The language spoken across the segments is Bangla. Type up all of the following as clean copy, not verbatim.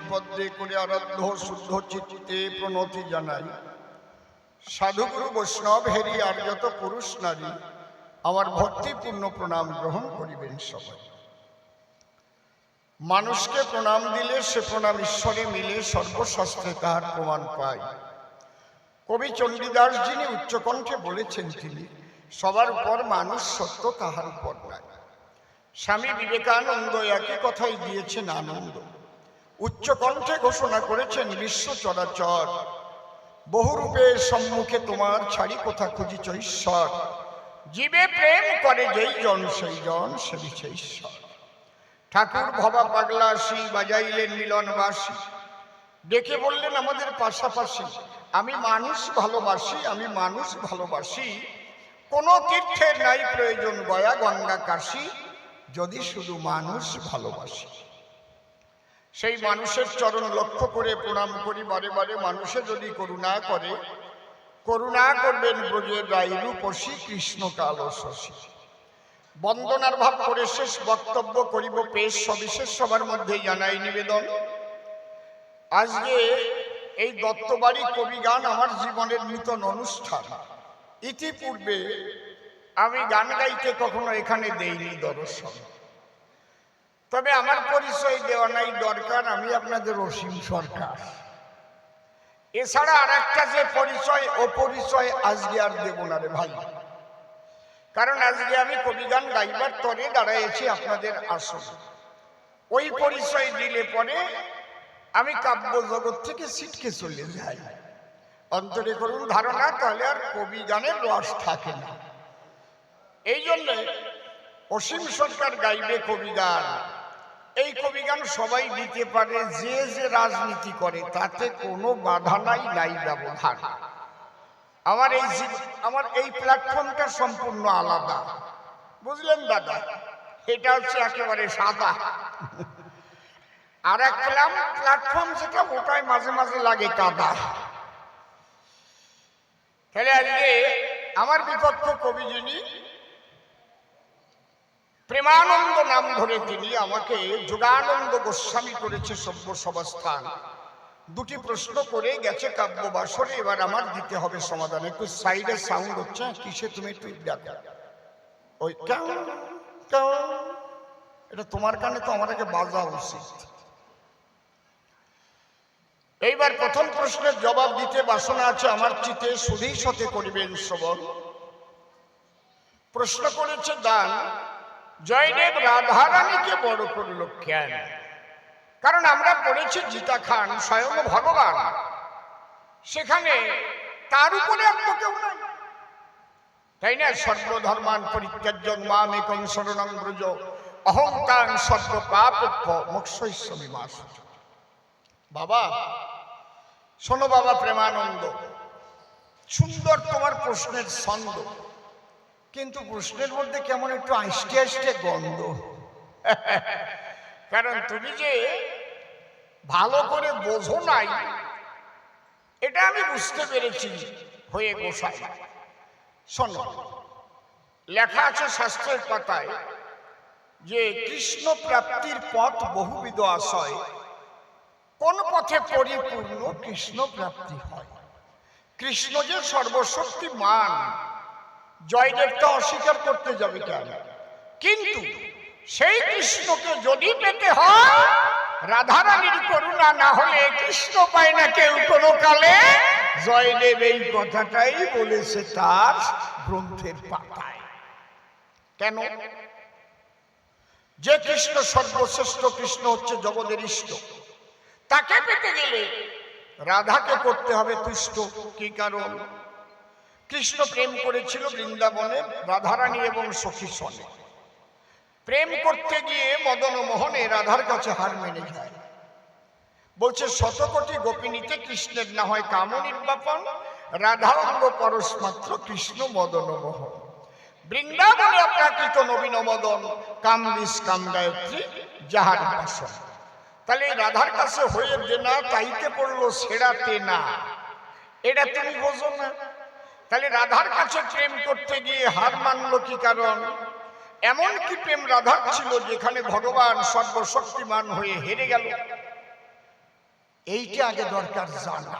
পদ্মে করে আরাধ্য শুদ্ধ চিত্তে প্রণতি জানাই। সাধুগুরু বৈষ্ণব হেরি আর যত পুরুষ নারী আমার ভক্তিপূর্ণ প্রণাম গ্রহণ করিবেন সবাই। মানুষকে প্রণাম দিলে সে প্রণাম ঈশ্বরে মিলে, সর্বশাস্ত্রে তাহার প্রমাণ পায়। কবি চণ্ডীদাস যিনি উচ্চকণ্ঠে বলেছেন, তিনি সবার উপর মানুষ, সত্য তাহার উপর নাই। স্বামী বিবেকানন্দ একই কথাই দিয়েছেন আনন্দ। উচ্চকণ্ঠে ঘোষণা করেছেন, বিশ্ব চরাচর বহুরূপের সম্মুখে তোমার, ছাড়ি কোথা খুঁজিছ ঈশ্বর। জীবে প্রেম করে যেই জন, সেই জন সেবিছে ঈশ্বর। ঠাকুর ভবা পাগলা আসি বাজাইলেন মিলনবাসী, ডেকে বললেন আমাদের পাশাপাশি, আমি মানুষ ভালোবাসি, আমি মানুষ ভালোবাসি। কোনো তীর্থের নাই প্রয়োজন গয়া গঙ্গা কাশী, যদি শুধু মানুষ ভালোবাসি। সেই মানুষের চরণ লক্ষ্য করে প্রণাম করি বারে বারে। মানুষে যদি করুণা করে, করুণা করবেন ব্রজের রাই রূপসী কৃষ্ণ কালো শশী। বন্দনার ভাব করে শেষ বক্তব্য করিব পেশ, সবিশেষ সবার মধ্যে জানাই নিবেদন। আজকে এই দত্তবাড়ি কবিগান আমার জীবনের নূতন অনুষ্ঠান। ইতিপূর্বে আমি গান গাইতে কখনো এখানে দেইনি দর্শন, তবে আমার পরিচয় দেওয়া নাই দরকার, আমি আপনাদের অসীম সরকার। এছাড়া আর একটা যে পরিচয়, ও পরিচয় আজকে আর দেব না রে ভাই, কারণ আজকে আমি কবিগান গাইবার তরে দাঁড়াইছি আপনাদের আসনে। ওই পরিচয় দিলে পরে আমি কাব্য জগৎ থেকে ছিটকে চলে যাই। অন্তরে করুন ধারণা, তাহলে আর কবিগানের রস থাকে না। এই জন্যে অসীম সরকার গাইবে কবিগান। এই কবিগান সবাই দিতে পারে, যে যে রাজনীতি করে তাতে কোনো বাধা নাই, নাই ব্যবধান। আমার এই প্ল্যাটফর্মটা সম্পূর্ণ আলাদা, বুঝলেন দাদা? এটা হচ্ছে একেবারে সাদা। আর এক প্ল্যাটফর্ম যেটা, ওটাই মাঝে মাঝে লাগে কাদা। তাহলে আজকে আমার বিপক্ষ কবি যিনি, প্রেমানন্দ নাম ধরে তিনি, আমাকে যোগানন্দ গোস্বামী করেছে সভ্য সভাস্থান। দুটি প্রশ্ন করে গেছে কাব্য বাসরে, এবার আমার দিতে হবে সমাধান। একটু সাইডে সাউন্ড হচ্ছে, কিসে তুমি একটু ডাকা, ওই এটা তোমার কানে তো আমার আগে বাজা উচিত। এইবার প্রথম প্রশ্নের জবাব দিতে বাসনা আছে আমার চিতে, সুধী সতে করিবেন শ্রবণ। প্রশ্ন করেছে দান, জয়দেব রাধারানীকে বড় করল কেন? কারণ আমরা পড়েছি গীতা খান স্বয়ং ভগবান, সেখানে তার উপরে আর তো কেউ নাই, তাই না? সর্বধর্মান পরিত্যাজ্যং মাম একং শরণং ব্রজ, অহংকার সর্ব পাপেভ্য মোক্ষয়িষ্যামি মা শুচি। বাবা শোনো, বাবা প্রেমানন্দ, সুন্দর তোমার প্রশ্নের ছন্দ, কিন্তু প্রশ্নের মধ্যে কেমন একটু আইস্টে আইস্টে গন্ধ। কারণ তুমি যে ভালো করে বোঝো নাই, এটা আমি বুঝতে পেরেছি হয়ে গোসাই। শোনো, লেখা আছে শাস্ত্রের পাতায় যে কৃষ্ণ প্রাপ্তির পথ বহুবিধ আশয়, কোন পথে পরিপূর্ণ কৃষ্ণ প্রাপ্তি হয়। কৃষ্ণ যে সর্বশক্তিমান, জয়দেবটা অস্বীকার করতে যাবে কেন? কিন্তু সেই কৃষ্ণকে যদি পেতে হয়, রাধারানীর করুণা না হলে কৃষ্ণ পায় না কেউ কোনো কালে। জয়দেব এই কথাটাই বলেছে তার গ্রন্থের পাতায়। কেন? যে কৃষ্ণ সর্বশ্রেষ্ঠ, কৃষ্ণ হচ্ছে জগতের ইষ্ট, তাকে পেতে গেলে রাধাকে করতে হবে তুষ্ট। কি কারণ? কৃষ্ণ প্রেম করেছিল বৃন্দাবনে রাধারানী এবং সখী সনে। প্রেম করতে গিয়ে মদন মোহনে রাধার কাছে হার মেনে যায়। বলছে শতকোটি গোপিনীতে কৃষ্ণের না হয় কাম নির্বাপন, রাধা অঙ্গ পরশ মাত্র কৃষ্ণ মদন মোহন। বৃন্দাবনে অপ্রাকৃত নবীন মদন, কাম বিষ কাম গায়ত্রী যাহার বাসন। তাহলে রাধার কাছে হয়ে দেনা, তাইতে পড়লো সেরাতে না, এটা তুমি বোঝো না? তাহলে রাধার কাছে প্রেম করতে গিয়ে হার মানল কি কারণ? এমন কি প্রেম রাধার ছিল যেখানে ভগবান সর্বশক্তিমান হয়ে হেরে গেল? এইটা আগে দরকার জানা।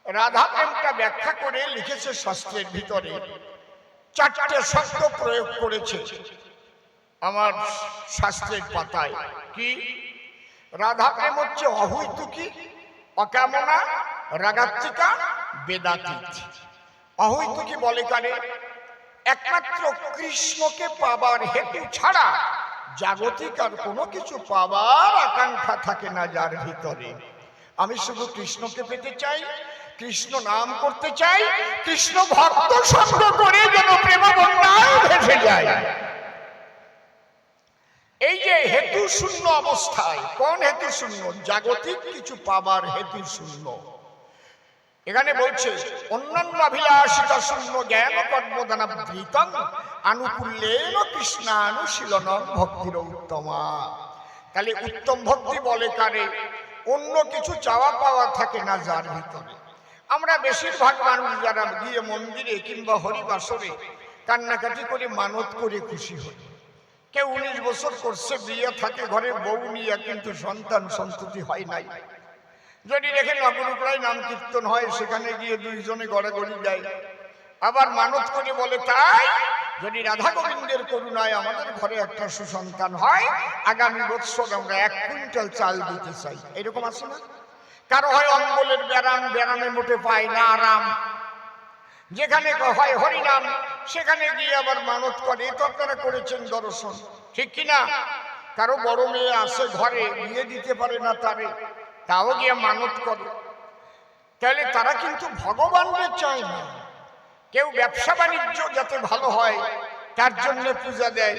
রাধা প্রেমটা ব্যাখ্যা করে লিখেছে শাস্ত্রের ভিতরে, চারটে শব্দ প্রয়োগ করেছে আমার শাস্ত্রের পাতায়। কি? রাধা প্রেম হচ্ছে অহৈতুকী, অকামনা, রাগাত্মিকা, বেদাতীত। অহৈতুকী বলে কারে? একমাত্র কৃষ্ণকে পাবার হেতু ছাড়া জাগতিক আর কোনো কিছু পাবার আকাঙ্ক্ষা থাকে না যার ভিতরে। আমি শুধু কৃষ্ণকে পেতে চাই, কৃষ্ণ নাম করতে চাই, কৃষ্ণ ভক্ত সঙ্গ করে যেন প্রেম বন্যায় ভেসে যায়। এই যে হেতু শূন্য অবস্থায়, কোন হেতু শূন্য? জাগতিক কিছু পাবার হেতু শূন্য। এখানে বলছে অন্যান্য অভিলাষিতা শূন্য জ্ঞান কর্মদানাবৃতং আনুকূল্যেন কৃষ্ণানুশীলনং ভক্তির উত্তমা। তাহলে উত্তম ভক্তি বলে কারে? অন্য কিছু চাওয়া পাওয়া থাকে না যার ভিতরে। আমরা বেশিরভাগ মানুষ যারা গিয়ে মন্দিরে কিংবা হরিবাসরে কান্নাকাটি করে মানত করে খুশি হই। কেউ 19 বছর করছে, বিয়ে থাকে ঘরে, বউ নিয়ে, কিন্তু সন্তান সন্ততি হয় নাই। যদি দেখেন নগরুকরায় নাম কীর্তন হয়, সেখানে গিয়ে দুইজনে গড়াগড়ি যায়, আবার মানত করে বলে তাই যদি রাধা গোবিন্দের করুণায় আমাদের ঘরে একটা সুসন্তান হয়, আগামী বৎসর আমরা 1 কুইন্টাল চাল দিতে চাই। এরকম আছে না? কারো হয় অম্বলের ব্যারাম, ব্যারামে মোটে পায় না আরাম। যেখানে হয় হরিনাম, সেখানে গিয়ে আবার মানত করে। তো আপনারা করেছেন দর্শন, ঠিক কিনা? কারো বড় মেয়ে আসে ঘরে, বিয়ে দিতে পারে না তারে, তাও গিয়ে মানত করে। তাহলে তারা কিন্তু ভগবানকে চায় না। কেউ ব্যবসা বাণিজ্য যাতে ভালো হয় তার জন্য পূজা দেয়,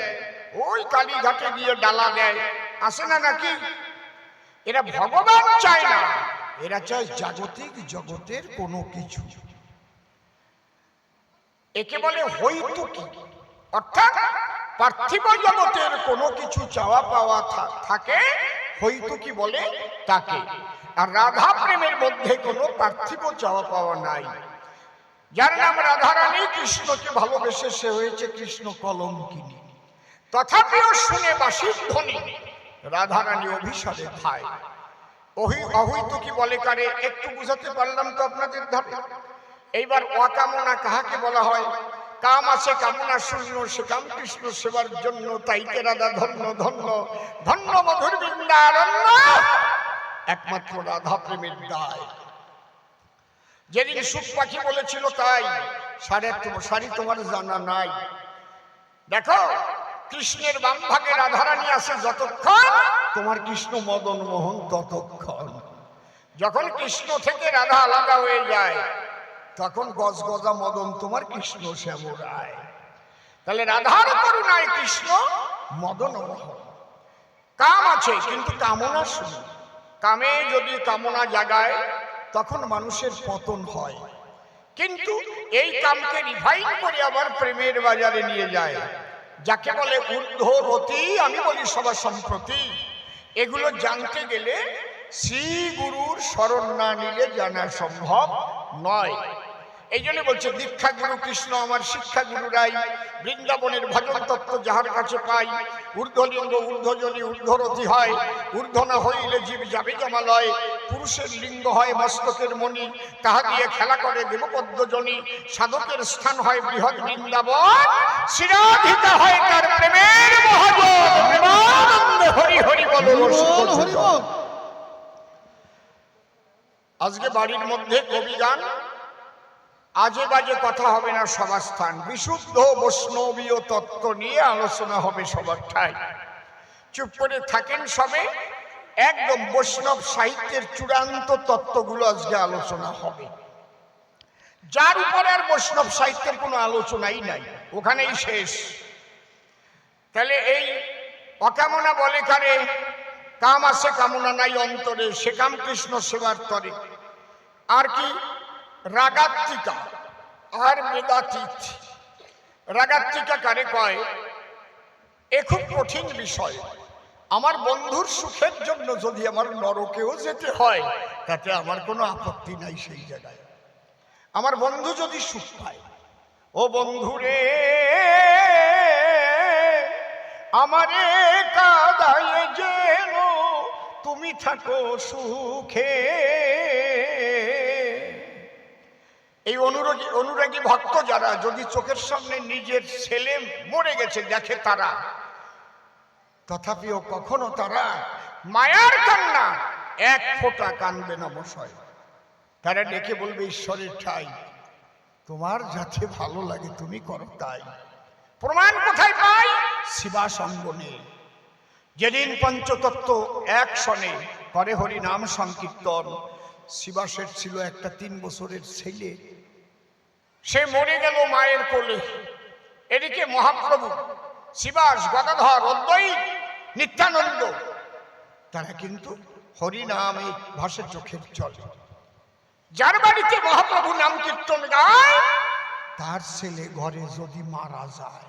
ওই কালীঘাটে গিয়ে ডালা দেয়, আসে না নাকি? এরা ভগবান চায় না, এরা চায় জাগতিক জগতের কোনো কিছু। একে বলে হইতুকি, অর্থাৎ পার্থিব জগতের কোনো কিছু চাওয়া পাওয়া থাকে, হইতুকি বলে তাকে। আর রাধা প্রেমের মধ্যে কোনো পার্থিব চাওয়া পাওয়া নাই। যার নাম রাধারানী, কৃষ্ণকে ভালোবেসে সে হয়েছে কৃষ্ণ কলঙ্কিনী। তথাপিও শুনে বাঁশির ধ্বনি রাধারানী অভিসারে খায়। অহৈতুকি বলে কারে? একটু বুঝাতে পারলাম তো আপনাদের ধারে। এইবার অকামনা কাহাকে বলা হয়? কাম আছে, কামনা শূন্য, সে কাম কৃষ্ণ সেবার জন্য, তাইতে রাধা ধন্য ধন্য, ধন্য মধুর বৃন্দারণ্য, একমাত্র রাধা প্রেমের দায়। যেদিন সুখ পাখি বলেছিল তাই, সারি তোমার জানা নাই। দেখো, কৃষ্ণের বাম ভাগে রাধারানী আছে যতক্ষণ, তোমার কৃষ্ণ মদন মোহন ততক্ষণ। যখন কৃষ্ণ থেকে রাধা আলাদা হয়ে যায়, তখন গজগজা মদন তোমার কৃষ্ণ শ্যামরায়। তাহলে রাধার করুণায় কৃষ্ণ মদন মোহন। কাম আছে কিন্তু কামনা শূন্য। কামে যদি কামনা জাগায় তখন মানুষের পতন হয়, কিন্তু এই কামকে রিফাইন করে আবার প্রেমের বাজারে নিয়ে যায়, যাকে বলে ঊর্ধ্বরতি। আমি বলি সবার সম্প্রতি। এগুলো জানতে গেলে শ্রী গুরুর শরণ না নিলে জানা সম্ভব নয়। এই জন্য বলছে দীক্ষা গুরু কৃষ্ণ আমার শিক্ষা গুরুরাই, বৃন্দাবনের ভজন তত্ত্ব যাহার কাছে পাই। ঊর্ধ্বলিঙ্গ ঊর্ধ্বজনী ঊর্ধ্বরতি হয়, ঊর্ধ্ব না হইলে জীব যাবে জমালয়। পুরুষের লিঙ্গ হয় মস্তকের মণি, তাহা দিয়ে খেলা করে দেবপদ্মজনী। সাধকের স্থান হয় বৃহৎ বৃন্দাবন, শিরাধিকা হয় তার প্রেমের মহাজন। প্রেমানন্দে হরি হরি বল হরি বল। আজকে বাড়ির মধ্যে কবি গান, আজে বাজে কথা হবে না সভাস্থান। বিশুদ্ধ বৈষ্ণবীয় তত্ত্ব নিয়ে আলোচনা হবে সবার ঠাই। চুপ করে থাকেন সবে, একদম বৈষ্ণব সাহিত্যের চূড়ান্ত তত্ত্বগুলো আজকে আলোচনা হবে, যার উপরে আর বৈষ্ণব সাহিত্যের কোনো আলোচনাই নাই, ওখানেই শেষ। তাহলে এই অকামনা বলে কারে? কাম আছে কামনা নাই অন্তরে, সে কাম কৃষ্ণ সেবার তরে। আর কি? রাগাত্মিকা আর বেদাতীত। রাগাত্মিকা কারে কয়? এ খুব কঠিন বিষয়। আমার বন্ধুর সুখের জন্য যদি আমার নরকেও যেতে হয়, তাতে আমার কোনো আপত্তি নাই। সেই জায়গায় আমার বন্ধু যদি সুখ পায়, ও বন্ধুরে আমারে কাদায় যেন তুমি থাকো সুখে। এই অনুরাগী ভক্ত যারা যদি চোখের সামনে নিজের ছেলে মরে গেছে দেখে তারা, তথাপিও কখনো তারা মায়ার কান্না এক ফোঁটা কানবে না মশাই। তারা ডেকে বলবে, ঈশ্বরের ঠাই, তোমার যাতে ভালো লাগে তুমি করো তাই। প্রমাণ কোথায় পাই? শিবাস অঙ্গনে। যেদিন পঞ্চতত্ত্ব এক সনে করে হরি নাম সংকীর্তন, শিবাসের ছিল একটা 3 বছরের ছেলে, সে মরে গেল মায়ের কোলে। এদিকে মহাপ্রভু শিবাস, গদাধর, অদ্বৈত, নিত্যানন্দ তারা কিন্তু হরি নামে ভাসে চোখের জলে। যার বাড়িতে মহাপ্রভু নাম কীর্তন গায় তার ছেলে ঘরে যদি মারা যায়,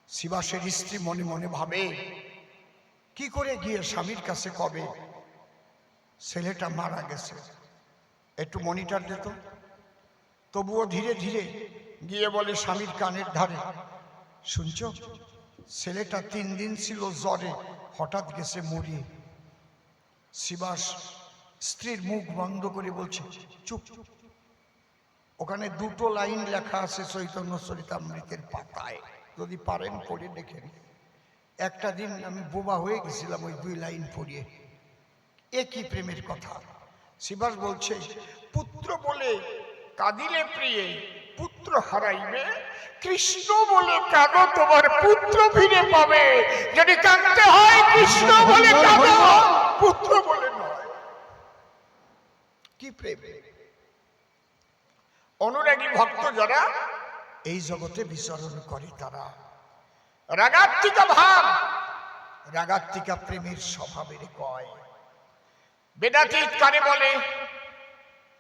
শিবাসের স্ত্রী মনে মনে ভাবে কি করে গিয়ে স্বামীর কাছে কবে ছেলেটা মারা গেছে, একটু মনিটর দিত। তবুও ধীরে ধীরে গিয়ে বলে স্বামীর কানের ধারে, শুনছ ছেলেটা 3 দিন ছিল জ্বরে, হঠাৎ গেছে মরিয়ে। শিবাস স্ত্রীর মুখ বন্ধ করে বলছে, চুপ। ওখানে 2টো লাইন লেখা আছে চৈতন্য চরিতামৃতের পাতায়, যদি পারেন পড়ে দেখেন। একটা দিন আমি বোবা হয়ে গেছিলাম ওই 2 লাইন পড়িয়ে। একই প্রেমের কথা। শিবাস বলছে, পুত্র বলে কাঁদিলে প্রিয়ে পুত্র হারাইবে, কৃষ্ণ বলে কাঁদো তোমার পুত্র ফিরে পাবে। যদি কাঁদতে হয় কৃষ্ণ বলে কাঁদো, পুত্র বলে নয়। কি প্রেম! অনুরাগী ভক্ত যারা এই জগতে বিচরণ করে তারা রাগাত্মিকা ভাব, রাগাত্মিকা প্রেমের স্বভাবের কয়। বেদাতীত কারে বলে?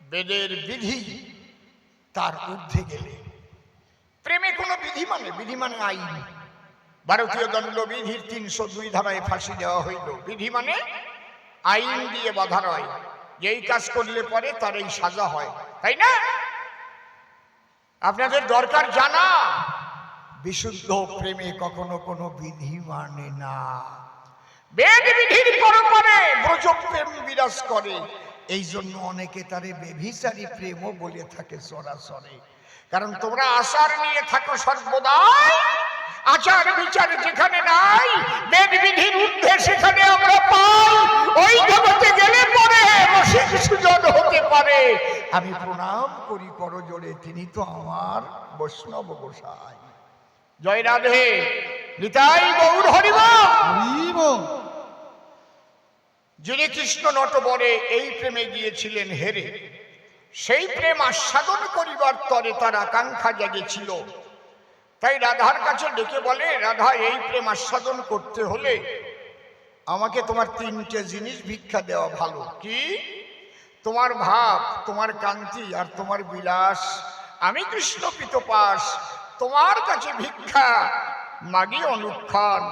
বেদের বিধি তার ঊর্ধ্বে গেলে। প্রেমে কোনো বিধি মানে আইন। ভারতীয় দণ্ডবিধির 302 ধারায় ফাঁসি দেওয়া হইল। বিধি মানে আইন দিয়ে বাধা রয়, যেই কাজ করলে পরে তার এই সাজা হয়, তাই না? আপনাদের দরকার জানা, বিশুদ্ধ প্রেমে কখনো কোনো বিধি মানে না। বেদ বিধির পরপরে ব্রজ প্রেম বিরাজ করে। এই জন্য অনেকে তারে বেভিচারী প্রেমও বলে থাকে সরাসরি। কারণ তোমরা আচার নিয়ে থাকো সর্বদাই, আচার বিচার যেখানে নাই, বেদ বিধির ঊর্ধ্বে সেখানে আমরা পাই। ওই জগতে গেলে পরে রসিক সুজন হতে পারে। আমি প্রণাম করি করজোড়ে, তিনি তো আমার বৈষ্ণব গোসাই। জয় রাধে, নিতাই গৌর হরিবল। যিনি কৃষ্ণ নটবরে এই প্রেমে গিয়েছিলেন হেরে, সেই প্রেম আস্বাদন করিবার তরে তার আকাঙ্ক্ষা জেগেছিল। তাই রাধার কাছে ডেকে বলে, রাধা এই প্রেম আস্বাদন করতে হলে আমাকে তোমার 3টে জিনিস ভিক্ষা দেওয়া ভালো। কি? তোমার ভাব, তোমার কান্তি আর তোমার বিলাস। আমি কৃষ্ণ পিতপাস, তোমার কাছে ভিক্ষা মাগি অনুক্ষণ।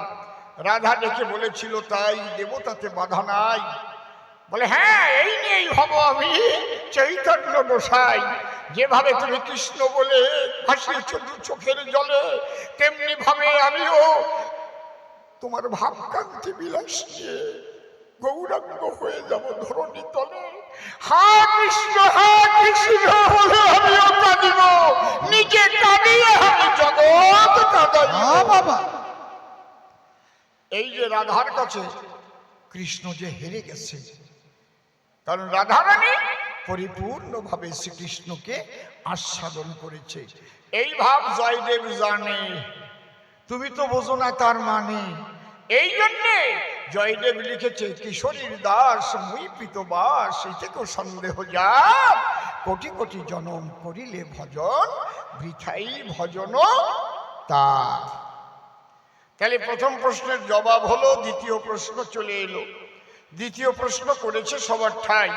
রাধা ডেকে বলেছিল, তাই দেব, তাতে বাধা নাই। বলে, হ্যাঁ, এই নিয়েই হব আমি চৈতন্য গোসাই। যেভাবে তুমি কৃষ্ণ বলে ভাসিয়েছ 2 চোখের জলে, তেমনি ভাবে আমিও তোমার ভাবকান্তি বিলাস নিয়ে গৌরাঙ্গ হয়ে যাব ধরণী তলে। হা কৃষ্ণ বলে আমিও কাঁদিব, নিজে কাঁদিয়ে আমি জগৎ কাঁদাইব। বাবা, এই যে রাধার কাছে কৃষ্ণ যে হেরে গেছে, কারণ রাধারানী পরিপূর্ণভাবে শ্রীকৃষ্ণকে আস্বাদন করেছে। এই ভাব জয়দেব জানে, তুমি তো বোঝো না তার মানে। এই জন্যে জয়দেব লিখেছে, কিশোরীর দাস মুই পিতবাস, এতেও সন্দেহ যা, কোটি কোটি জনম করিলে ভজন, বৃথাই ভজন তার। তাহলে প্রথম প্রশ্নের জবাব হলো, দ্বিতীয় প্রশ্ন চলে এলো। দ্বিতীয় প্রশ্ন করেছে সবার ঠাই,